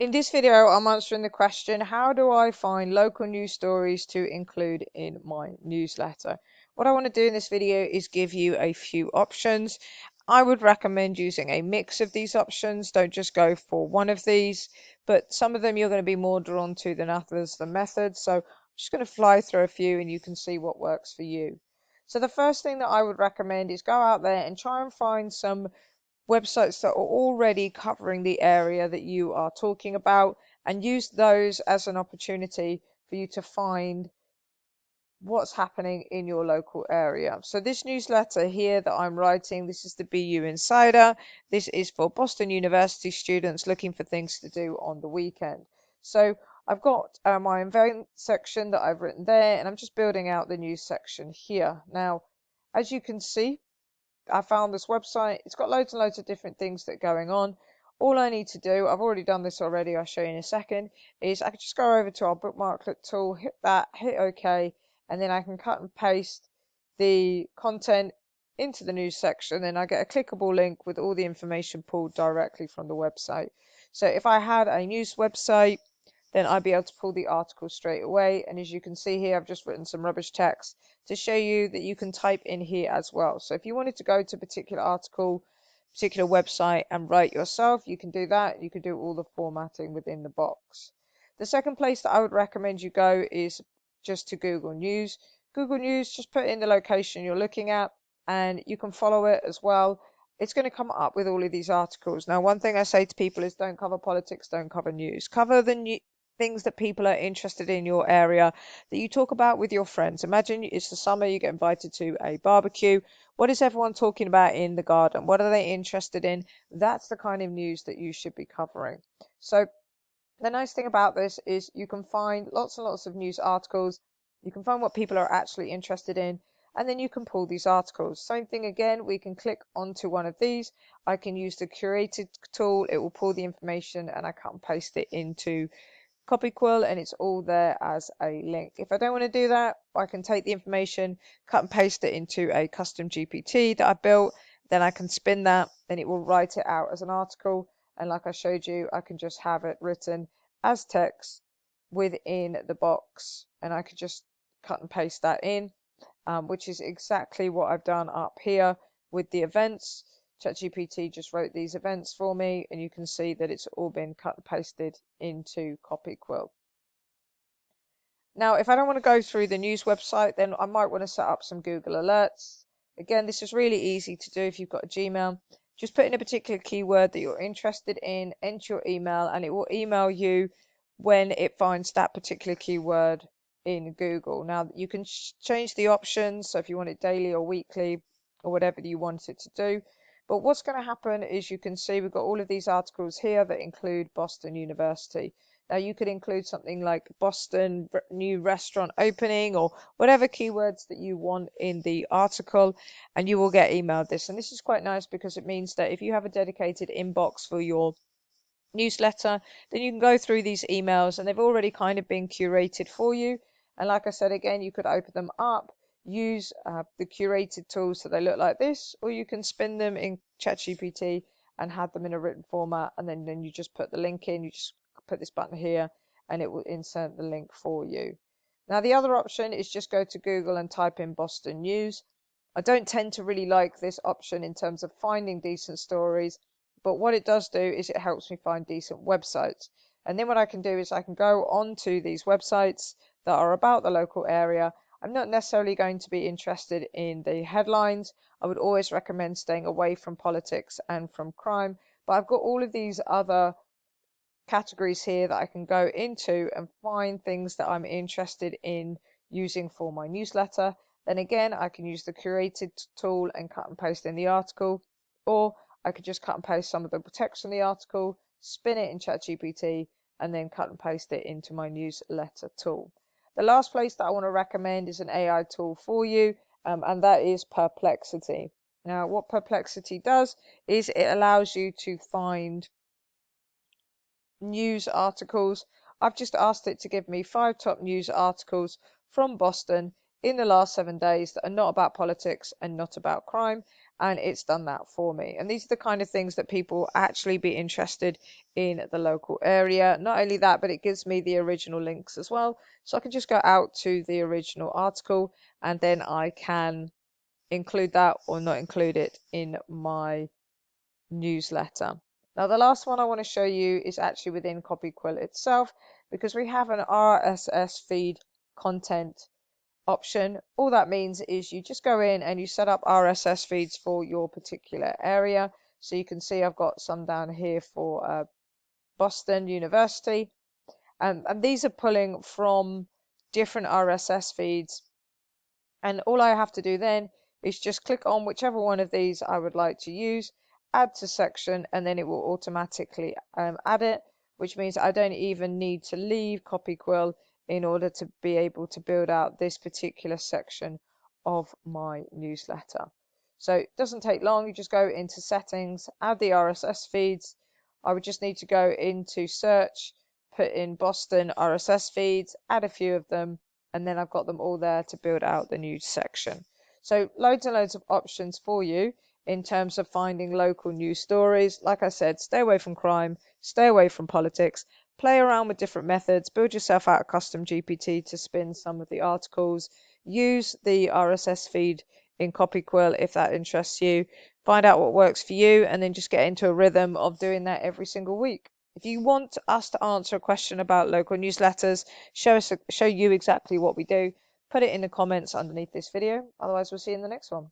In this video, I'm answering the question, how do I find local news stories to include in my newsletter? What I want to do in this video is give you a few options. I would recommend using a mix of these options. Don't just go for one of these, but some of them you're going to be more drawn to than others, the methods. So I'm just going to fly through a few and you can see what works for you. So the first thing that I would recommend is go out there and try and find some websites that are already covering the area that you are talking about and use those as an opportunity for you to find what's happening in your local area. So this newsletter here that I'm writing, this is the BU Insider. This is for Boston University students looking for things to do on the weekend. So I've got my event section that I've written there, and I'm just building out the news section here. Now, as you can see, I found this website. It's got loads and loads of different things that are going on. All I need to do, I've already done this already, I'll show you in a second, is I can just go over to our bookmarklet tool, hit that, hit OK, and then I can cut and paste the content into the news section, and I get a clickable link with all the information pulled directly from the website. So if I had a news website, then I'd be able to pull the article straight away. And as you can see here, I've just written some rubbish text to show you that you can type in here as well. So if you wanted to go to a particular article, particular website and write yourself, you can do that. You can do all the formatting within the box. The second place that I would recommend you go is just to Google News. Google News, just put in the location you're looking at and you can follow it as well. It's going to come up with all of these articles. Now, one thing I say to people is don't cover politics, don't cover news. Cover the things that people are interested in your area that you talk about with your friends. Imagine it's the summer, you get invited to a barbecue. What is everyone talking about in the garden? What are they interested in? That's the kind of news that you should be covering. So the nice thing about this is you can find lots and lots of news articles. You can find what people are actually interested in, and then you can pull these articles. Same thing again, we can click onto one of these. I can use the curated tool. It will pull the information and I cut and paste it into CopyQuill and it's all there as a link. If I don't want to do that, I can take the information, cut and paste it into a custom GPT that I built. Then I can spin that and it will write it out as an article. And like I showed you, I can just have it written as text within the box and I could just cut and paste that in, which is exactly what I've done up here with the events. ChatGPT just wrote these events for me and you can see that it's all been cut and pasted into CopyQuill. Now, if I don't want to go through the news website, then I might want to set up some Google Alerts. Again, this is really easy to do if you've got a Gmail. Just put in a particular keyword that you're interested in, enter your email, and it will email you when it finds that particular keyword in Google. Now, you can change the options, so if you want it daily or weekly or whatever you want it to do. But what's going to happen is you can see we've got all of these articles here that include Boston University. Now you could include something like Boston new restaurant opening or whatever keywords that you want in the article, and you will get emailed this. And this is quite nice because it means that if you have a dedicated inbox for your newsletter, then you can go through these emails and they've already kind of been curated for you. And like I said, again, you could open them up, use the curated tools so they look like this, or you can spin them in ChatGPT and have them in a written format, and then you just put the link in, you just put this button here and it will insert the link for you. Now the other option is just go to Google and type in Boston News. I don't tend to really like this option in terms of finding decent stories, but what it does do is it helps me find decent websites. And then what I can do is I can go onto these websites that are about the local area. I'm not necessarily going to be interested in the headlines. I would always recommend staying away from politics and from crime, but I've got all of these other categories here that I can go into and find things that I'm interested in using for my newsletter. Then again, I can use the curated tool and cut and paste in the article, or I could just cut and paste some of the text from the article, spin it in ChatGPT, and then cut and paste it into my newsletter tool. The last place that I want to recommend is an AI tool for you, and that is Perplexity. Now, what Perplexity does is it allows you to find news articles. I've just asked it to give me 5 top news articles from Boston in the last 7 days that are not about politics and not about crime, and it's done that for me. And these are the kind of things that people actually be interested in the local area. Not only that, but it gives me the original links as well. So I can just go out to the original article and then I can include that or not include it in my newsletter. Now, the last one I want to show you is actually within CopyQuill itself, because we have an RSS feed content option. All that means is you just go in and you set up RSS feeds for your particular area. So you can see I've got some down here for Boston University, and these are pulling from different RSS feeds. And all I have to do then is just click on whichever one of these I would like to use, add to section, and then it will automatically add it, which means I don't even need to leave CopyQuill in order to be able to build out this particular section of my newsletter. So it doesn't take long. You just go into settings, add the RSS feeds. I would just need to go into search, put in Boston RSS feeds, add a few of them, and then I've got them all there to build out the news section. So loads and loads of options for you in terms of finding local news stories. Like I said, stay away from crime, stay away from politics, play around with different methods, build yourself out a custom GPT to spin some of the articles, use the RSS feed in CopyQuill if that interests you, find out what works for you, and then just get into a rhythm of doing that every single week. If you want us to answer a question about local newsletters, show you exactly what we do, put it in the comments underneath this video. Otherwise, we'll see you in the next one.